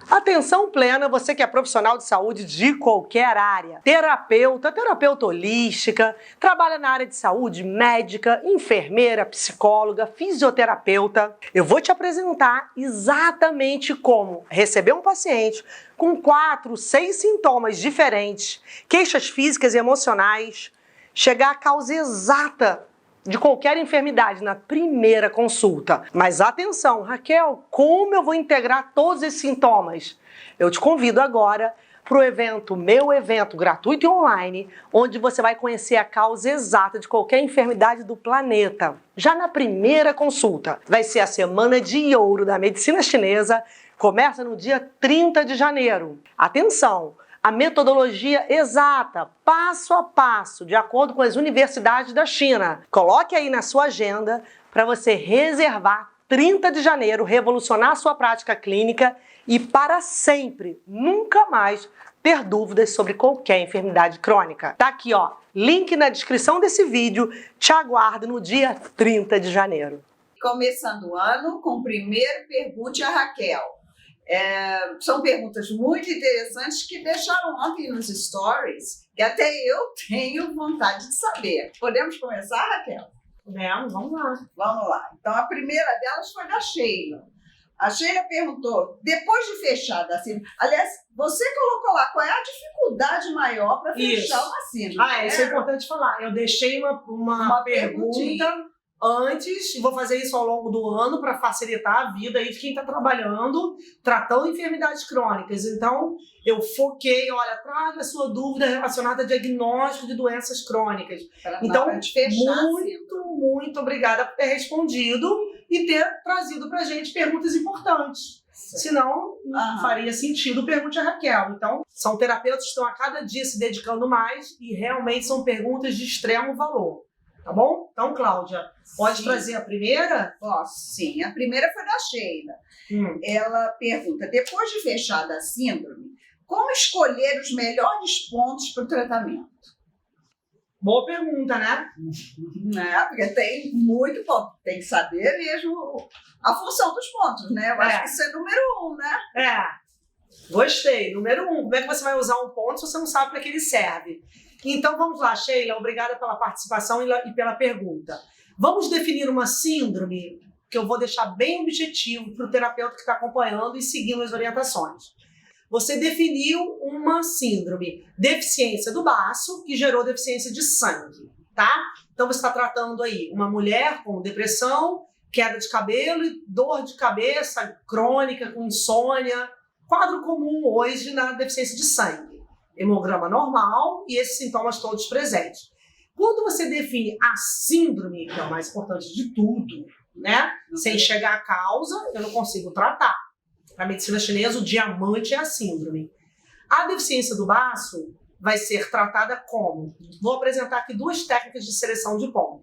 Atenção plena, você que é profissional de saúde de qualquer área. Terapeuta holística, trabalha na área de saúde, médica, enfermeira, psicóloga, fisioterapeuta. Eu vou te apresentar exatamente como receber um paciente com 4, 6 sintomas diferentes, queixas físicas e emocionais, chegar à causa exata de qualquer enfermidade na primeira consulta. Mas atenção, Raquel, como eu vou integrar todos esses sintomas? Eu te convido agora para o meu evento gratuito e online, onde você vai conhecer a causa exata de qualquer enfermidade do planeta. Já na primeira consulta, vai ser a Semana de Ouro da Medicina Chinesa, começa no dia 30 de janeiro. Atenção! A metodologia exata, passo a passo, de acordo com as universidades da China. Coloque aí na sua agenda para você reservar 30 de janeiro, revolucionar a sua prática clínica e para sempre, nunca mais ter dúvidas sobre qualquer enfermidade crônica. Tá aqui, ó, link na descrição desse vídeo. Te aguardo no dia 30 de janeiro. Começando o ano com o primeiro Pergunte a Raquel. São perguntas muito interessantes que deixaram ontem nos stories, que até eu tenho vontade de saber. Podemos começar, Raquel? Podemos, vamos lá. Vamos lá. Então, a primeira delas foi da Sheila. A Sheila perguntou, depois de fechada a síndrome... Aliás, você colocou lá, qual é a dificuldade maior para fechar uma síndrome? Isso é importante falar. Eu deixei uma pergunta antes, vou fazer isso ao longo do ano para facilitar a vida aí de quem está trabalhando, tratando enfermidades crônicas. Então, eu foquei, olha, traga a sua dúvida relacionada a diagnóstico de doenças crônicas. Então, muito obrigada por ter respondido e ter trazido para a gente perguntas importantes. Senão, não faria sentido Pergunte a Raquel. Então, são terapeutas que estão a cada dia se dedicando mais e realmente são perguntas de extremo valor. Tá bom? Então, Cláudia, pode trazer a primeira? Posso, sim. A primeira foi da Sheila. Ela pergunta, depois de fechada a síndrome, como escolher os melhores pontos para o tratamento? Boa pergunta, né? Porque tem muito ponto. Tem que saber mesmo a função dos pontos, né? Eu acho que isso é número 1, né? Gostei. Número 1. Como é que você vai usar um ponto se você não sabe para que ele serve? Então vamos lá, Sheila, obrigada pela participação e pela pergunta. Vamos definir uma síndrome que eu vou deixar bem objetivo para o terapeuta que está acompanhando e seguindo as orientações. Você definiu uma síndrome, deficiência do baço, que gerou deficiência de sangue, tá? Então você está tratando aí uma mulher com depressão, queda de cabelo e dor de cabeça crônica, com insônia, quadro comum hoje na deficiência de sangue. Hemograma normal e esses sintomas todos presentes. Quando você define a síndrome, que é o mais importante de tudo, né? Sem chegar à causa, eu não consigo tratar. Na medicina chinesa, o diamante é a síndrome. A deficiência do baço vai ser tratada como? Vou apresentar aqui 2 técnicas de seleção de ponto.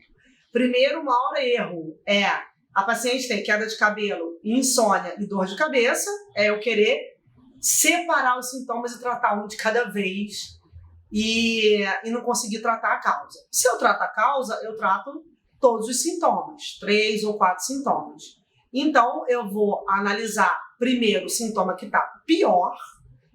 Primeiro, o maior erro é a paciente tem queda de cabelo, insônia e dor de cabeça, é eu querer separar os sintomas e tratar um de cada vez e não conseguir tratar a causa. Se eu trato a causa, eu trato todos os sintomas, 3 ou 4 sintomas. Então, eu vou analisar primeiro o sintoma que está pior,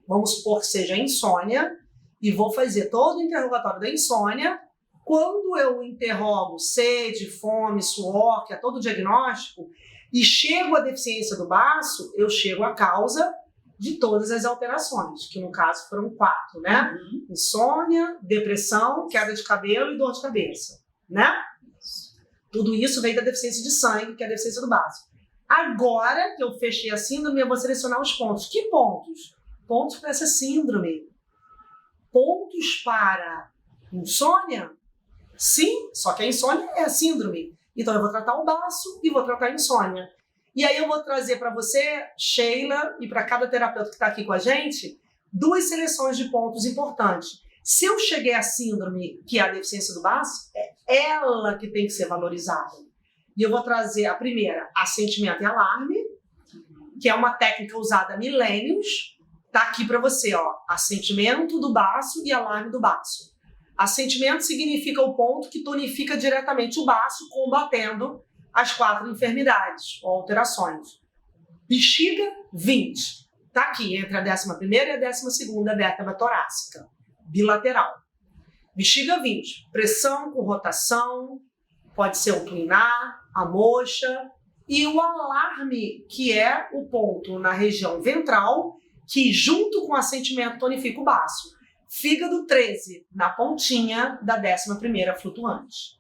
vamos supor que seja a insônia, e vou fazer todo o interrogatório da insônia. Quando eu interrogo sede, fome, suor, que é todo o diagnóstico, e chego à deficiência do baço, eu chego à causa de todas as alterações, que no caso foram 4, né? Insônia, depressão, queda de cabelo e dor de cabeça, né? Tudo isso vem da deficiência de sangue, que é a deficiência do baço. Agora que eu fechei a síndrome, eu vou selecionar os pontos. Que pontos? Pontos para essa síndrome. Pontos para insônia? Sim, só que a insônia é a síndrome. Então eu vou tratar o baço e vou tratar a insônia. E aí eu vou trazer para você, Sheila, e para cada terapeuta que está aqui com a gente, 2 seleções de pontos importantes. Se eu cheguei à síndrome, que é a deficiência do baço, é ela que tem que ser valorizada. E eu vou trazer a primeira, assentimento e alarme, que é uma técnica usada há milênios. Tá aqui para você, ó, assentimento do baço e alarme do baço. Assentimento significa o ponto que tonifica diretamente o baço, combatendo as 4 enfermidades ou alterações. Bexiga, 20. está aqui entre a 11ª e a 12ª vértebra torácica, bilateral. Bexiga 20, pressão com rotação, pode ser o pulminar, a moxa, e o alarme, que é o ponto na região ventral, que junto com o assentimento tonifica o baço. Fígado 13, na pontinha da 11ª flutuante.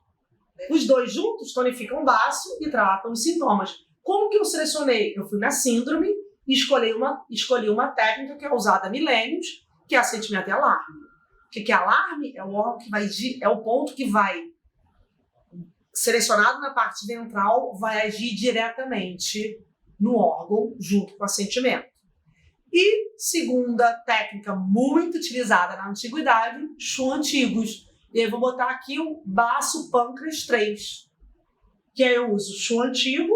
Os dois juntos tonificam o baço e tratam os sintomas. Como que eu selecionei? Eu fui na síndrome e escolhi uma técnica que é usada há milênios, que é assentimento e alarme. O que é alarme? É o órgão que vai, é o ponto que vai, selecionado na parte ventral, vai agir diretamente no órgão junto com o assentimento. E segunda técnica muito utilizada na antiguidade, Chu antigos. E aí eu vou botar aqui o baço pâncreas 3, que aí eu uso Chu antigo,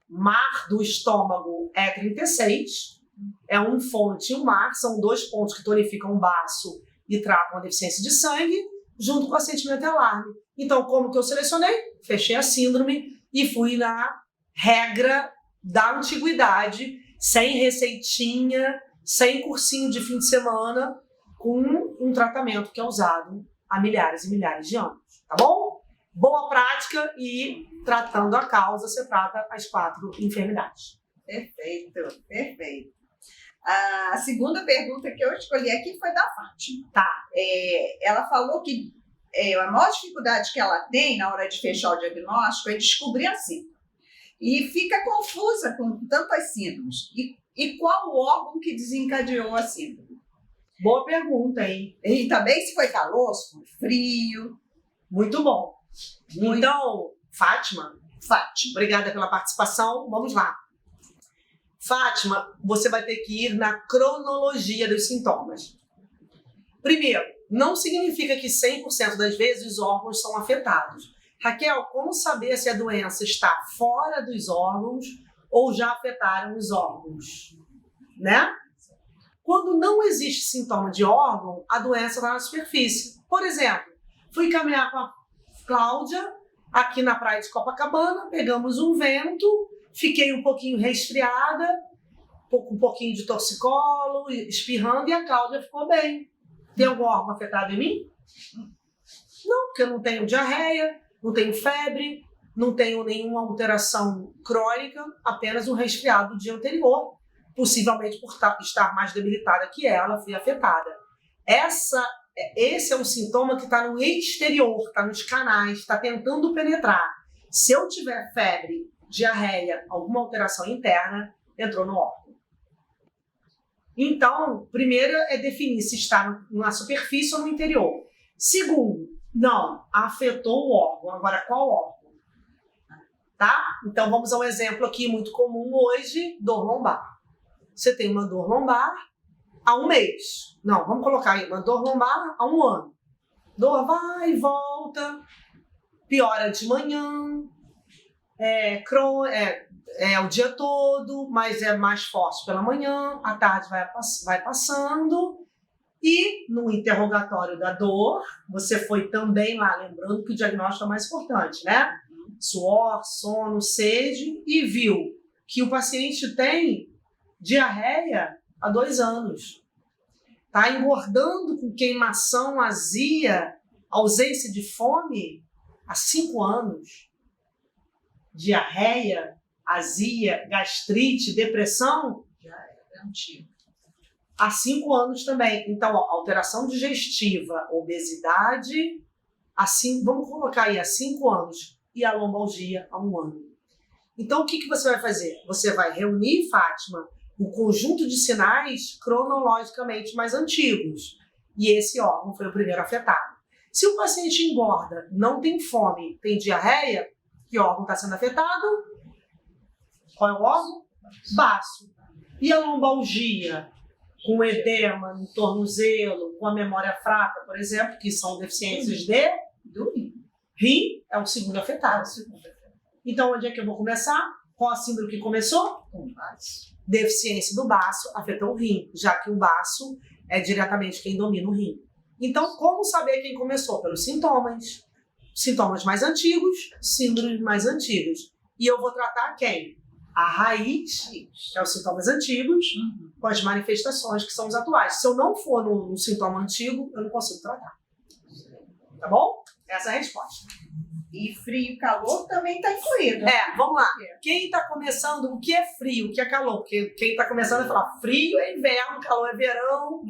mar do estômago é 36, é um fonte e um mar, são dois pontos que tonificam o baço e tratam a deficiência de sangue, junto com o assentimento e alarme. Então, como que eu selecionei? Fechei a síndrome e fui na regra da antiguidade, sem receitinha, sem cursinho de fim de semana, com um tratamento que é usado há milhares e milhares de anos, tá bom? Boa prática e tratando a causa, você trata as 4 enfermidades. Perfeito, perfeito. A segunda pergunta que eu escolhi aqui foi da Fátima. Tá. Ela falou que a maior dificuldade que ela tem na hora de fechar o diagnóstico é descobrir a síndrome. E fica confusa com tantas síndromes. E qual o órgão que desencadeou a síndrome? Boa pergunta, hein? E também se foi calor, se foi frio. Muito bom. Então, Fátima, obrigada pela participação. Vamos lá. Fátima, você vai ter que ir na cronologia dos sintomas. Primeiro, não significa que 100% das vezes os órgãos são afetados. Raquel, como saber se a doença está fora dos órgãos ou já afetaram os órgãos? Né? Quando não existe sintoma de órgão, a doença está na superfície. Por exemplo, fui caminhar com a Cláudia aqui na praia de Copacabana, pegamos um vento, fiquei um pouquinho resfriada, um pouquinho de torcicolo, espirrando, e a Cláudia ficou bem. Tem algum órgão afetado em mim? Não, porque eu não tenho diarreia, não tenho febre, não tenho nenhuma alteração crônica, apenas um resfriado do dia anterior, possivelmente por estar mais debilitada que ela, fui afetada. Esse é um sintoma que está no exterior, está nos canais, está tentando penetrar. Se eu tiver febre, diarreia, alguma alteração interna, entrou no órgão. Então, primeiro é definir se está na superfície ou no interior. Segundo, não, afetou o órgão. Agora, qual órgão? Tá? Então, vamos a um exemplo aqui muito comum hoje, dor lombar. Você tem uma dor lombar há um mês. Não, vamos colocar aí uma dor lombar há um ano. Dor vai e volta, piora de manhã, o dia todo, mas é mais forte pela manhã, à tarde vai passando, e no interrogatório da dor, você foi também lá, lembrando que o diagnóstico é mais importante, né? Suor, sono, sede, e viu que o paciente tem diarreia há 2 anos. Está engordando com queimação, azia, ausência de fome há 5 anos. Diarreia, azia, gastrite, depressão, Já é antigo. há 5 anos também. Então, alteração digestiva, obesidade, vamos colocar aí há 5 anos, e a lombalgia há 1 ano. Então, o que você vai fazer? Você vai reunir, Fátima, o conjunto de sinais cronologicamente mais antigos. E esse órgão foi o primeiro afetado. Se o paciente engorda, não tem fome, tem diarreia, que órgão está sendo afetado? Qual é o órgão? Baço. E a lombalgia? Com edema no tornozelo, com a memória fraca, por exemplo, que são deficiências do rim. Rim é o segundo afetado. Então, onde é que eu vou começar? Qual a síndrome que começou? Com baço. Deficiência do baço afetou o rim, já que o baço é diretamente quem domina o rim. Então, como saber quem começou? Pelos sintomas mais antigos, síndromes mais antigas. E eu vou tratar quem? a raiz, que é os sintomas antigos, com as manifestações, que são os atuais. Se eu não for no sintoma antigo, eu não consigo tratar. Tá bom? Essa é a resposta. E frio e calor também está incluído. Vamos lá. Quem está começando, o que é frio, o que é calor? Porque quem está começando vai falar frio é inverno, calor é verão,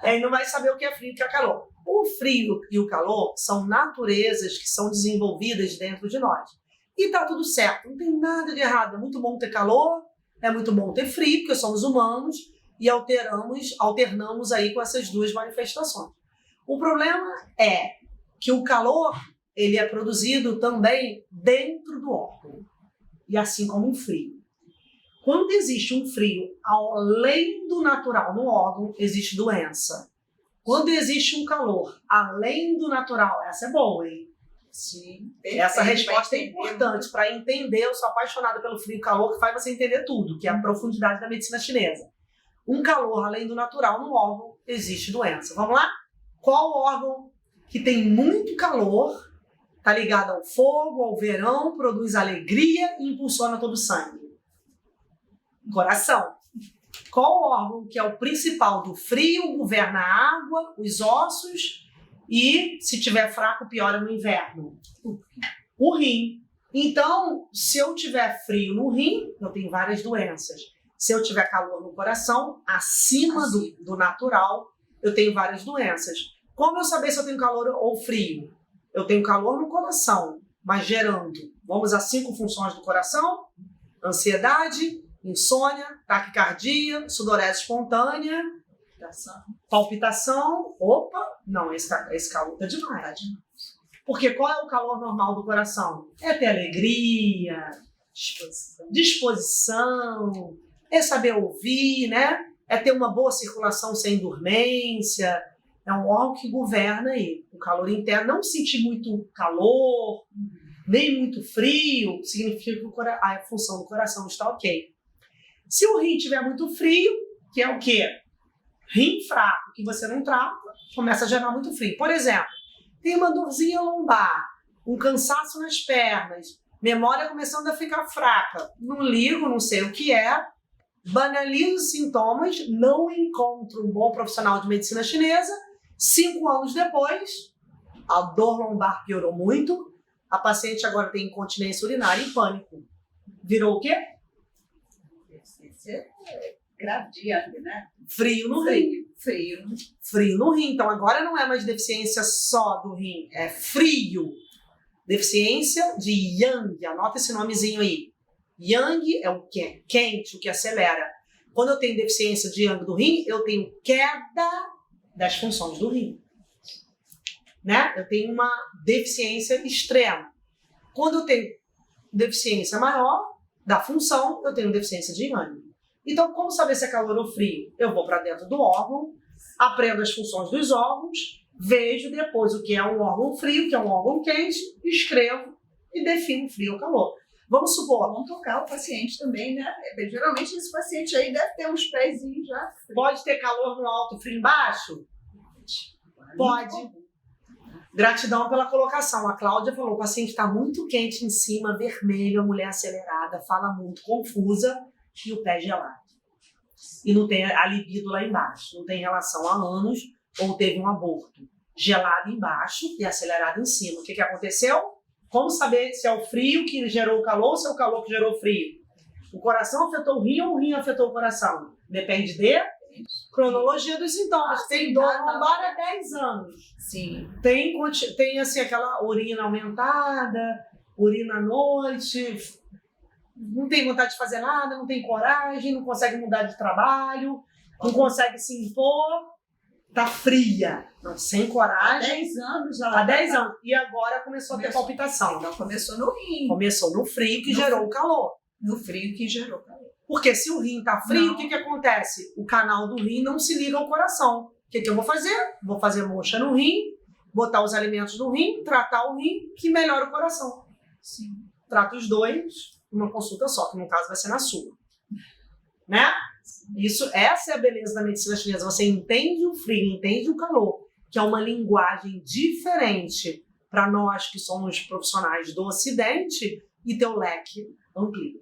e não vai saber o que é frio e o que é calor. O frio e o calor são naturezas que são desenvolvidas dentro de nós. E tá tudo certo, não tem nada de errado. É muito bom ter calor, é muito bom ter frio, porque somos humanos e alternamos aí com essas duas manifestações. O problema é que o calor ele é produzido também dentro do órgão, e assim como o frio. Quando existe um frio além do natural no órgão, existe doença. Quando existe um calor além do natural, essa é boa, hein? Sim. Essa resposta é importante para entender. Eu sou apaixonada pelo frio e calor, que faz você entender tudo, que é a profundidade da medicina chinesa. Um calor além do natural no órgão, existe doença. Vamos lá? Qual órgão que tem muito calor, está ligado ao fogo, ao verão, produz alegria e impulsiona todo o sangue? Coração. Qual órgão que é o principal do frio, governa a água, os ossos e, se tiver fraco, piora no inverno? O rim. Então, se eu tiver frio no rim, eu tenho várias doenças. Se eu tiver calor no coração, acima do natural, eu tenho várias doenças. Como eu saber se eu tenho calor ou frio? Eu tenho calor no coração, mas gerando. Vamos às 5 funções do coração: ansiedade, insônia, taquicardia, sudorese espontânea, palpitação. Opa, não, esse calor tá demais. Porque qual é o calor normal do coração? É ter alegria, disposição, é saber ouvir, né? É ter uma boa circulação sem dormência. É um órgão que governa aí. O calor interno, não sentir muito calor, nem muito frio, significa que a função do coração está ok. Se o rim estiver muito frio, que é o quê? Rim fraco, que você não trata, começa a gerar muito frio. Por exemplo, tem uma dorzinha lombar, um cansaço nas pernas, memória começando a ficar fraca. Não ligo, não sei o que é, banalizo os sintomas, não encontro um bom profissional de medicina chinesa. 5 anos depois, a dor lombar piorou muito, a paciente agora tem incontinência urinária e pânico. Virou o quê? Esse é grave, né? Frio no rim. Frio no rim. Então agora não é mais deficiência só do rim, é frio. Deficiência de Yang, anota esse nomezinho aí. Yang é o que é quente, o que acelera. Quando eu tenho deficiência de Yang do rim, eu tenho queda das funções do rim, né? Eu tenho uma deficiência extrema. Quando eu tenho deficiência maior da função, eu tenho deficiência de Yang. Então, como saber se é calor ou frio? Eu vou para dentro do órgão, aprendo as funções dos órgãos, vejo depois o que é um órgão frio, o que é um órgão quente, escrevo e defino frio ou calor. Vamos supor, vamos tocar o paciente também, né? Geralmente esse paciente aí deve ter uns pezinhos já. Pode ter calor no alto e frio embaixo? Pode. Gratidão pela colocação. A Cláudia falou, o paciente está muito quente em cima, vermelho, a mulher acelerada, fala muito, confusa e o pé gelado. E não tem a libido lá embaixo. Não tem relação a anos ou teve um aborto. Gelado embaixo e acelerado em cima. O que aconteceu? Como saber se é o frio que gerou o calor ou se é o calor que gerou o frio? O coração afetou o rim ou o rim afetou o coração? Depende de cronologia dos sintomas. Tem dor lombar há 10 anos. Sim. Tem assim, aquela urina aumentada, urina à noite, não tem vontade de fazer nada, não tem coragem, não consegue mudar de trabalho, não consegue se impor. Tá fria, não, sem coragem. Há 10 anos. Há 10 anos. E agora começou a ter palpitação. Então começou no rim. Começou no frio que gerou o calor. No frio que gerou o calor. Porque se o rim tá frio, o que acontece? O canal do rim não se liga ao coração. O que eu vou fazer? Vou fazer mancha no rim, botar os alimentos no rim, tratar o rim, que melhora o coração. Sim. Trata os dois numa consulta só, que no caso vai ser na sua. Né? Essa é a beleza da medicina chinesa. Você entende o frio, entende o calor, que é uma linguagem diferente para nós que somos profissionais do Ocidente, e teu leque amplia.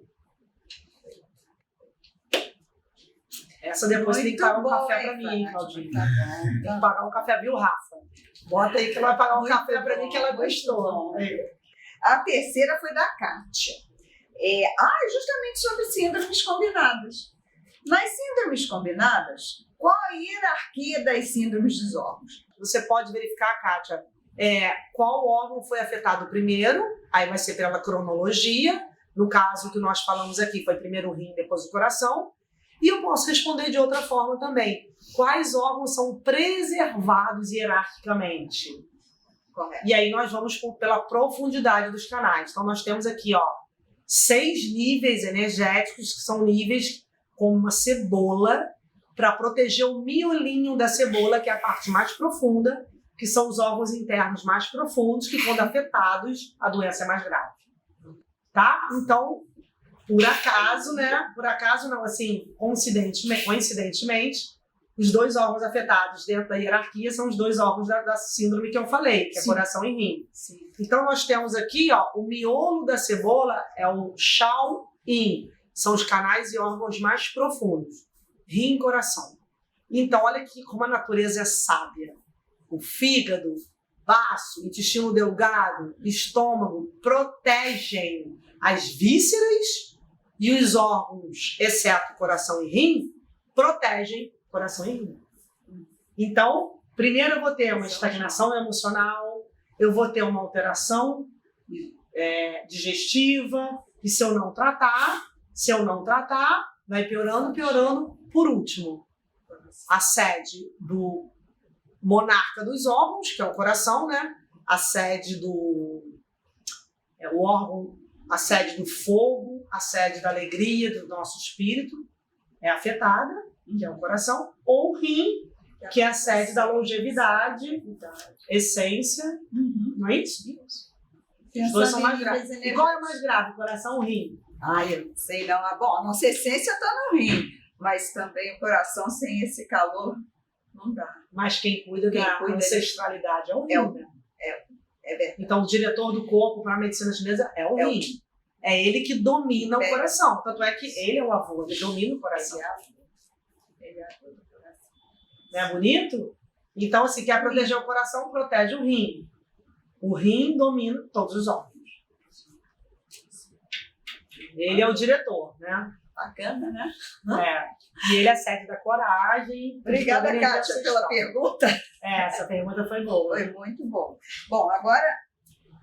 Essa depois tem que pagar um café pra mim, Claudinha. Tem que pagar um café, viu, Rafa? Bota aí que ela vai pagar um café pra mim que ela gostou. A terceira foi da Kátia. Justamente sobre síndromes combinadas. Nas síndromes combinadas, qual a hierarquia das síndromes dos órgãos? Você pode verificar, Kátia, qual órgão foi afetado primeiro, aí vai ser pela cronologia. No caso que nós falamos aqui, foi primeiro o rim, depois o coração. E eu posso responder de outra forma também. Quais órgãos são preservados hierarquicamente? Correto. E aí nós vamos pela profundidade dos canais. Então nós temos aqui 6 níveis energéticos, que são níveis como uma cebola, para proteger o miolinho da cebola, que é a parte mais profunda, que são os órgãos internos mais profundos, que quando afetados, a doença é mais grave. Tá? Então, por acaso não, assim, coincidentemente, os 2 órgãos afetados dentro da hierarquia são os 2 órgãos da síndrome que eu falei, que é coração e rim. Sim. Então, nós temos aqui, o miolo da cebola é o Shaoyin, são os canais e órgãos mais profundos, rim e coração. Então, olha aqui como a natureza é sábia. O fígado, baço, intestino delgado, estômago protegem as vísceras e os órgãos, exceto coração e rim, protegem coração e rim. Então, primeiro eu vou ter uma estagnação emocional, eu vou ter uma alteração digestiva, e se eu não tratar, vai piorando. Por último, a sede do monarca dos órgãos, que é o coração, né? A sede do órgão, a sede do fogo, a sede da alegria do nosso espírito é afetada, que é o coração, ou o rim, que é a sede da longevidade, essência, não é isso? Os 2 são mais graves. E qual é o mais grave, coração ou rim? Eu não sei não. Bom, a nossa essência está no rim, mas também o coração sem esse calor não dá. Mas quem cuida da ancestralidade é o rim, né? É verdade. Então, o diretor do corpo para a medicina chinesa é o rim. É ele que domina o coração. Tanto é que ele é o avô, ele domina o coração. Não é bonito? Então, se quer proteger o coração, protege o rim. O rim domina todos os órgãos. Ele é o diretor, né? Bacana, né? E ele é a sede da coragem. Obrigada, Kátia, pela pergunta. Essa pergunta foi boa. Foi muito bom. Bom, agora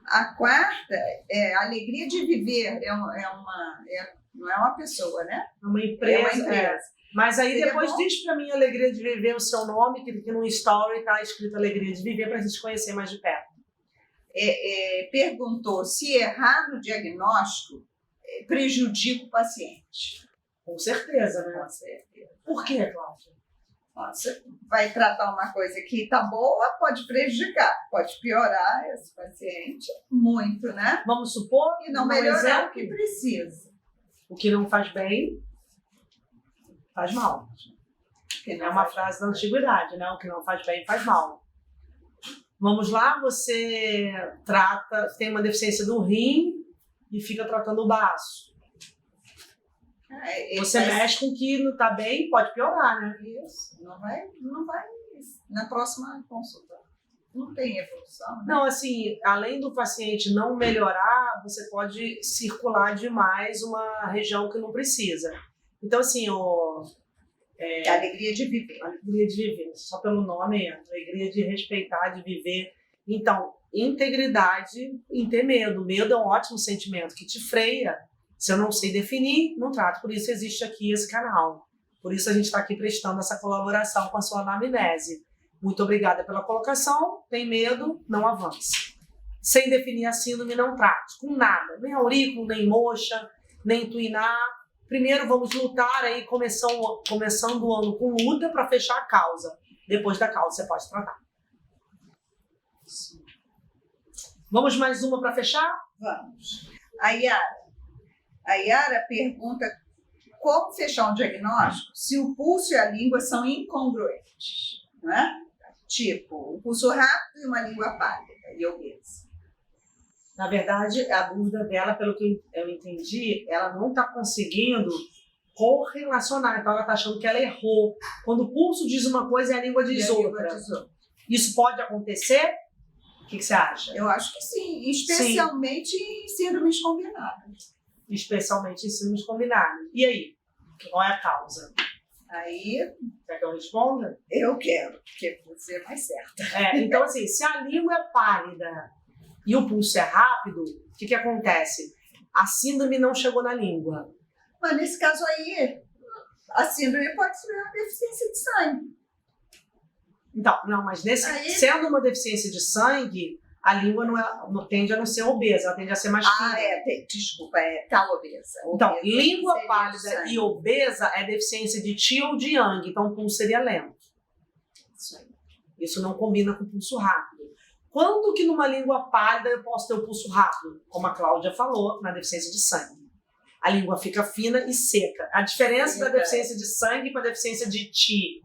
a quarta é a alegria de viver. Não é uma pessoa, né? Uma empresa. É uma empresa. Mas aí depois diz para mim Alegria de Viver o seu nome, que no story está escrito Alegria de Viver, para a gente conhecer mais de perto. Perguntou se errar no diagnóstico prejudica o paciente. Com certeza, né? Com certeza. Por quê, Cláudia? Você vai tratar uma coisa que está boa, pode prejudicar, pode piorar esse paciente muito, né? Vamos supor e não melhorar o que precisa. O que não faz bem, faz mal. É uma frase da antiguidade, né? O que não faz bem, faz mal. Vamos lá, você tem uma deficiência do rim e fica tratando o baço. Você mexe com o que não está bem, pode piorar, né? Isso. Não vai na próxima consulta. Não tem evolução, né? Não, assim, além do paciente não melhorar, você pode circular demais uma região que não precisa. Então, assim, a alegria de viver. Alegria de viver. Só pelo nome, alegria de respeitar, de viver. Então, integridade em ter medo. Medo é um ótimo sentimento que te freia. Se eu não sei definir, não trato. Por isso existe aqui esse canal. Por isso a gente está aqui prestando essa colaboração com a sua anamnese. Muito obrigada pela colocação. Tem medo, não avance. Sem definir a síndrome, não trate. Com nada. Nem aurículo, nem moxa, nem tuinar. Primeiro vamos lutar aí, começando o ano com luta para fechar a causa. Depois da causa você pode tratar. Vamos mais uma para fechar? Vamos. A Yara pergunta como fechar um diagnóstico se o pulso e a língua são incongruentes, não é? Tipo, um pulso rápido e uma língua pálida e obesa. Na verdade, a dúvida dela, pelo que eu entendi, ela não está conseguindo correlacionar. Então ela está achando que ela errou. Quando o pulso diz uma coisa e a língua diz outra. Isso pode acontecer? O que você acha? Eu acho que sim, especialmente em síndromes combinadas. Especialmente em síndromes combinadas. E aí? Qual é a causa? Aí, quer que eu responda? Eu quero, porque você é mais certa. Então, assim, se a língua é pálida e o pulso é rápido, o que acontece? A síndrome não chegou na língua. Mas nesse caso aí, a síndrome pode ser uma deficiência de sangue. Então, não, mas sendo uma deficiência de sangue, a língua não tende a não ser obesa, ela tende a ser mais fina. Desculpa, tá obesa. Então, língua pálida e obesa é deficiência de Qi ou de Yang, então o pulso seria lento. Isso não combina com o pulso rápido. Quando que numa língua pálida eu posso ter o pulso rápido? Como a Cláudia falou, na deficiência de sangue. A língua fica fina e seca. A diferença da deficiência de sangue para a deficiência de Qi.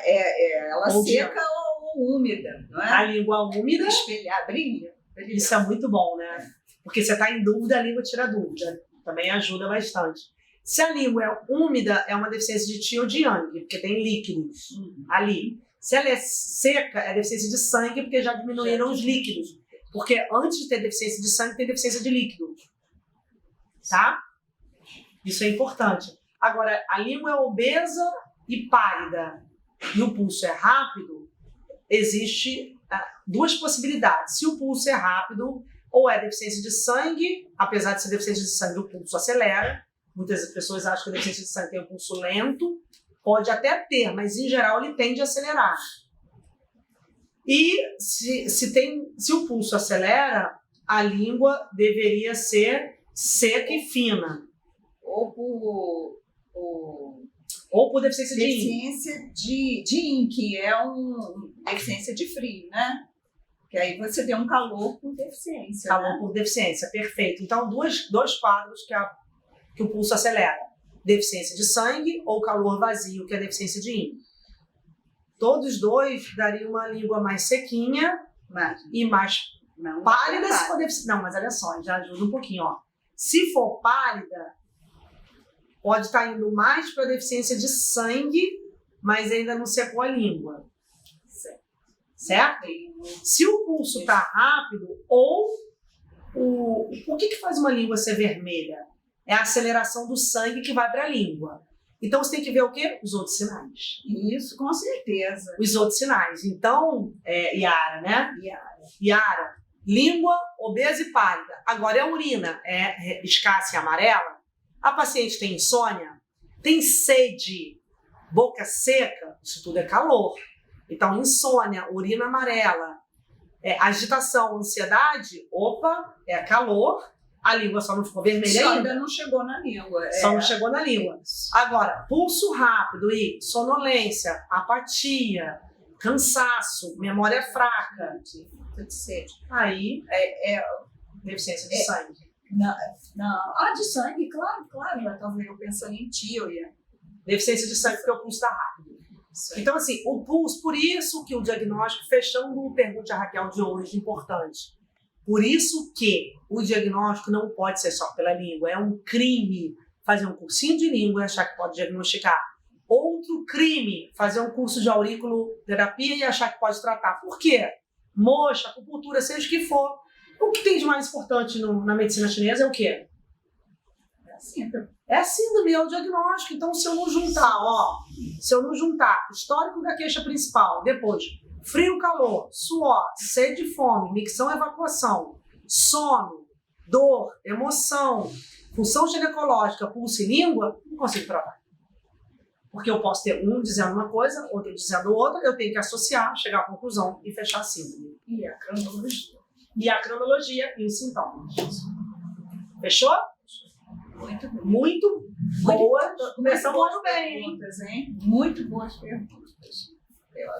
Ela seca ou úmida, não é? A língua úmida... Espelhar, brilha. Isso é muito bom, né? Porque você está em dúvida, a língua tira dúvida. Também ajuda bastante. Se a língua é úmida, é uma deficiência de Qi ou de Yang, porque tem líquidos ali. Se ela é seca, é deficiência de sangue, porque já diminuíram os líquidos. Porque antes de ter deficiência de sangue, tem deficiência de líquido. Tá? Isso é importante. Agora, a língua é obesa e pálida e o pulso é rápido, existe duas possibilidades. Se o pulso é rápido, ou é deficiência de sangue, apesar de ser deficiência de sangue, o pulso acelera. Muitas pessoas acham que a deficiência de sangue tem um pulso lento. Pode até ter, mas em geral ele tende a acelerar. E se o pulso acelera, a língua deveria ser seca e fina. Ou por deficiência de Yin. Deficiência de Yin, que é deficiência de frio, né? Que aí você tem um calor por deficiência. Calor por deficiência, perfeito. Então, dois quadros que o pulso acelera. Deficiência de sangue ou calor vazio, que é a deficiência de Yin. Todos dois dariam uma língua mais sequinha e mais pálida. Se for deficiência. Não, mas olha só, já ajuda um pouquinho. Ó. Se for pálida, pode estar indo mais para a deficiência de sangue, mas ainda não secou a língua. Certo? Se o pulso está rápido, o que faz uma língua ser vermelha? É a aceleração do sangue que vai para a língua. Então, você tem que ver o quê? Os outros sinais. Isso, com certeza. Os outros sinais. Então, Yara, né? Yara, língua obesa e pálida. Agora, a urina é escassa e amarela. A paciente tem insônia, tem sede, boca seca, isso tudo é calor. Então, insônia, urina amarela, agitação, ansiedade, é calor. A língua só não ficou vermelha ainda não chegou na língua. Só não chegou na língua. Agora, pulso rápido e sonolência, apatia, cansaço, memória fraca. Aí deficiência de sangue. Não. De sangue, claro. Eu estava pensando em ti, Deficiência de sangue porque o pulso está rápido. Então, assim, o pulso, por isso que o diagnóstico, fechando o Pergunte a Raquel de hoje, importante. Por isso que o diagnóstico não pode ser só pela língua. É um crime fazer um cursinho de língua e achar que pode diagnosticar. Outro crime, fazer um curso de auriculoterapia e achar que pode tratar. Por quê? Moxa, acupuntura, seja o que for. O que tem de mais importante na medicina chinesa é o quê? É a síndrome, é o diagnóstico. Então, se eu não juntar o histórico da queixa principal, depois frio, calor, suor, sede e fome, micção e evacuação, sono, dor, emoção, função ginecológica, pulso e língua, não consigo tratar. Porque eu posso ter um dizendo uma coisa, outro dizendo outra, eu tenho que associar, chegar à conclusão e fechar a síndrome. E a cronologia e os sintomas. Fechou? Muito boa. Começamos bem. Muito boas perguntas.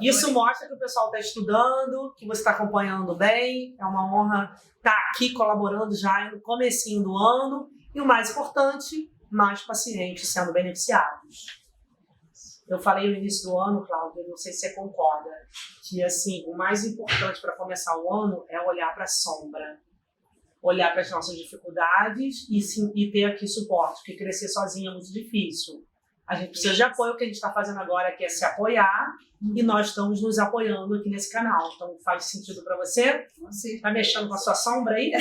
Isso mostra que o pessoal está estudando, que você está acompanhando bem. É uma honra estar aqui colaborando já no comecinho do ano. E o mais importante, mais pacientes sendo beneficiados. Eu falei no início do ano, Cláudia, não sei se você concorda, que assim, o mais importante para começar o ano é olhar para a sombra. olhar para as nossas dificuldades e ter aqui suporte, porque crescer sozinho é muito difícil. A gente precisa de apoio. O que a gente está fazendo agora aqui é se apoiar e nós estamos nos apoiando aqui nesse canal. Então, faz sentido para você? Está mexendo com a sua sombra aí?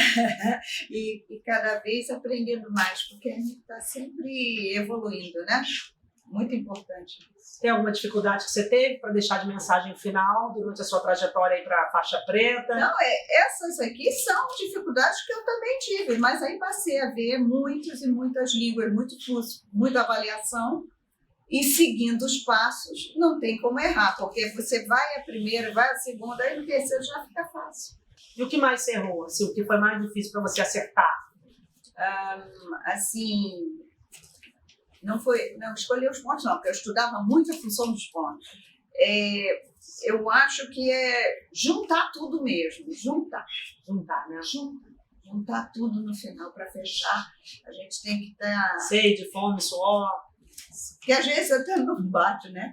e cada vez aprendendo mais, porque a gente está sempre evoluindo, né? Muito importante. Tem alguma dificuldade que você teve para deixar de mensagem final durante a sua trajetória aí para a faixa preta? Não, essas aqui são dificuldades que eu também tive, mas aí passei a ver muitas e muitas línguas, muito curso, muita avaliação, e seguindo os passos, não tem como errar, porque você vai a primeira, vai a segunda, aí no terceiro já fica fácil. E o que mais você errou? Assim, o que foi mais difícil para você acertar? Não escolher os pontos, não, porque eu estudava muito a função dos pontos. Eu acho que é juntar tudo mesmo, juntar, né? Juntar tudo no final para fechar. A gente tem que estar... Sede, fome, suor. Que às vezes até não bate, né?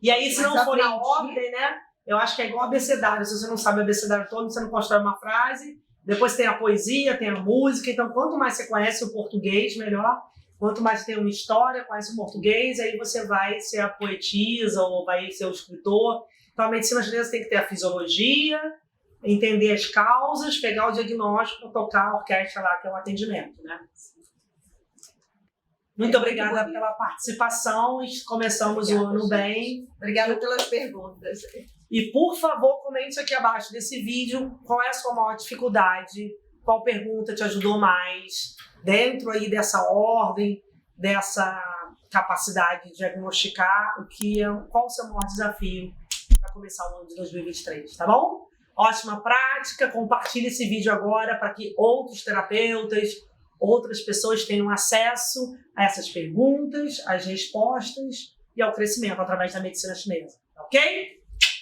E aí, se não for na ordem, né? Eu acho que é igual abecedário. Se você não sabe o abecedário todo, você não constrói uma frase. Depois tem a poesia, tem a música. Então, quanto mais você conhece o português, melhor. Quanto mais tem uma história, conhece o português, aí você vai ser a poetisa ou vai ser o escritor. Então, a medicina chinesa tem que ter a fisiologia, entender as causas, pegar o diagnóstico, tocar a orquestra lá, que é o atendimento, né? Muito obrigada pela participação e começamos o ano bem. Obrigada pelas perguntas. E, por favor, comente aqui abaixo desse vídeo qual é a sua maior dificuldade, qual pergunta te ajudou mais, dentro aí dessa ordem, dessa capacidade de diagnosticar, qual o seu maior desafio para começar o ano de 2023, tá bom? Ótima prática, compartilhe esse vídeo agora para que outros terapeutas, outras pessoas tenham acesso a essas perguntas, às respostas e ao crescimento através da medicina chinesa, ok?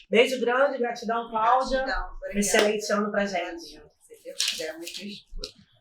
Beijo grande, gratidão, Cláudia. Gratidão, excelente ano pra gente. Se Deus quiser, muito